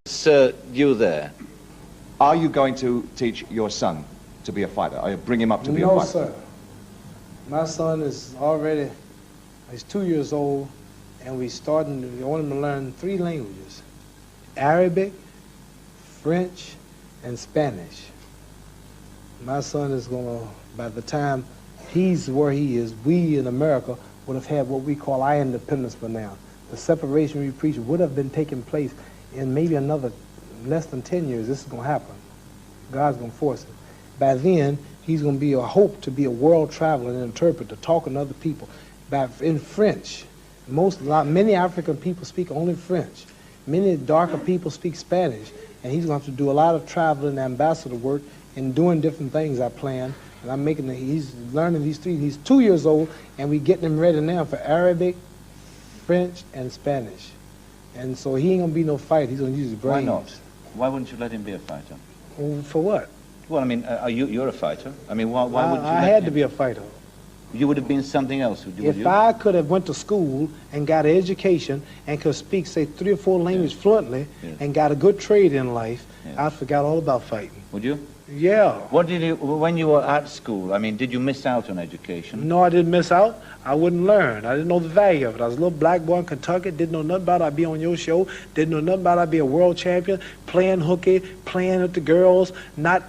Sir, you there. Are you going to teach your son to be a fighter? Are you bring him up to be a fighter? No, sir. My son is already, he's 2 years old, and we want him to learn 3 languages: Arabic, French, and Spanish. My son is going to, by the time he's where he is, we in America would have had what we call our independence by now. The separation we preach would have been taking place in maybe another less than 10 years. This is going to happen. God's going to force it. By then, he's going to be a hope to be a world traveler and interpreter, talking to other people. In French, many African people speak only French. Many darker people speak Spanish, and he's going to have to do a lot of traveling, ambassador work, and doing different things. I plan, and he's learning these 3. He's 2 years old, and we're getting him ready now for Arabic, French, and Spanish. And so he ain't gonna be no fighter. He's gonna use his brains. Why not? Why wouldn't you let him be a fighter? For what? Well, I mean, you're a fighter. I mean, why wouldn't you let him? I had to be a fighter. You would have been something else, would you? If I could have went to school and got an education and could speak, say, 3 or 4 languages fluently and got a good trade in life, I'd forgot all about fighting. Would you? Yeah. What did you, when you were at school, I mean, did you miss out on education? No, I didn't miss out. I wouldn't learn. I didn't know the value of it. I was a little black boy in Kentucky, didn't know nothing about it. I'd be on your show, didn't know nothing about it. I'd be a world champion, playing hooky, playing with the girls, not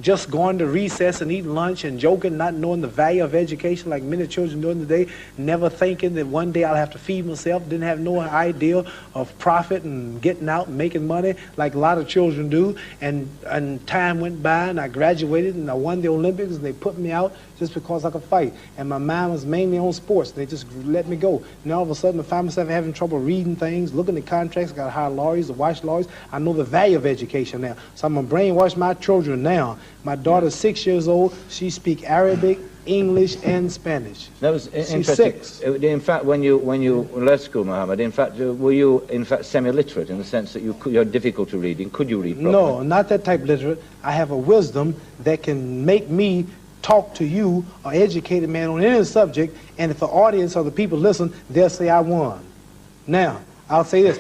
just going to recess and eating lunch and joking, not knowing the value of education like many children do today, never thinking that one day I'll have to feed myself, didn't have no idea of profit and getting out and making money like a lot of children do. And time went by and I graduated and I won the Olympics and they put me out just because I could fight. And my mind was mainly on sports. They just let me go. And all of a sudden I found myself having trouble reading things, looking at contracts. I got to hire lawyers to watch lawyers. I know the value of education now. So I'm going to brainwash my children now. My daughter's 6 years old. She speaks Arabic, English, and Spanish. That was She's interesting. 6. In fact, when you left school, Muhammad, in fact, were you in fact semi-literate in the sense that you're difficult to reading? Could you read properly? No, not that type of literate. I have a wisdom that can make me talk to you, an educated man, on any subject, and if the audience or the people listen, they'll say I won. Now, I'll say this.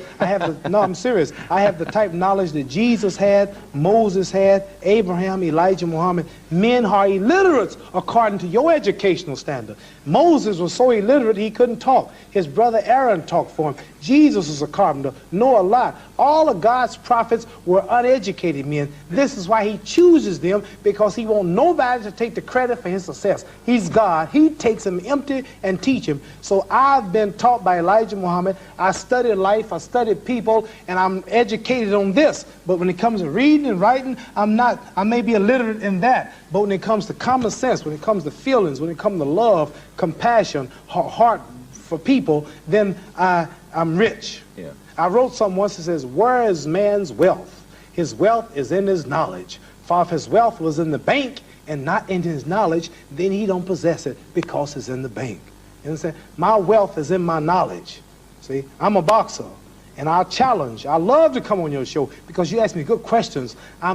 No, I'm serious. I have the type of knowledge that Jesus had, Moses had, Abraham, Elijah, Muhammad. Men are illiterates according to your educational standard. Moses was so illiterate he couldn't talk. His brother Aaron talked for him. Jesus was a carpenter, know a lot. All of God's prophets were uneducated men. This is why he chooses them, because he wants nobody to take the credit for his success. He's God. He takes them empty and teach him. So I've been taught by Elijah Muhammad. I studied life, I studied people, and I'm educated on this. But when it comes to reading and writing, I'm not. I may be illiterate in that. But when it comes to common sense, when it comes to feelings, when it comes to love, compassion, heart for people, then I'm rich. Yeah. I wrote something once that says, where is man's wealth? His wealth is in his knowledge. For if his wealth was in the bank and not in his knowledge, then he don't possess it because it's in the bank. You understand? My wealth is in my knowledge. See, I'm a boxer, and I challenge. I love to come on your show because you ask me good questions. I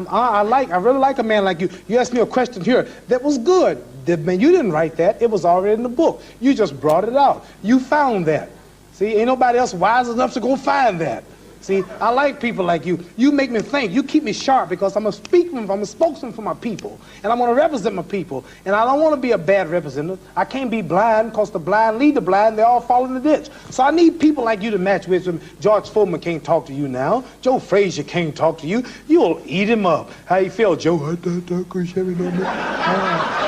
really like a man like you. You asked me a question here that was good. Man, you didn't write that. It was already in the book. You just brought it out. You found that. See, ain't nobody else wise enough to go find that. See, I like people like you. You make me think. You keep me sharp because I'm a spokesman for my people. And I'm going to represent my people. And I don't want to be a bad representative. I can't be blind because the blind lead the blind. They all fall in the ditch. So I need people like you to match with them. George Foreman can't talk to you now. Joe Frazier can't talk to you. You'll eat him up. How you feel, Joe?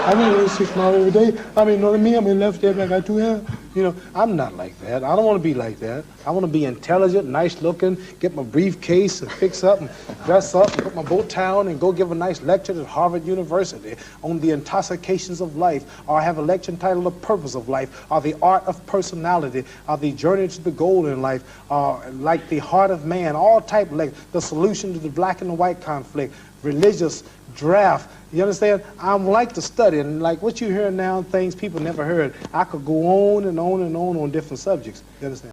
I mean, 6 miles every day. I mean, you know what I mean? I'm in left hand, I got 2 hands. You know, I'm not like that. I don't want to be like that. I want to be intelligent, nice looking, get my briefcase and fix up and dress up and put my bow tie on and go give a nice lecture at Harvard University on the intoxications of life, or have a lecture entitled The Purpose of Life, or The Art of Personality, or The Journey to the Goal in Life, or like The Heart of Man, all type of lectures, The Solution to the Black and the White Conflict, religious draft. You understand? I like to study, and like what you hear now, things people never heard. I could go on and on and on different subjects. You understand?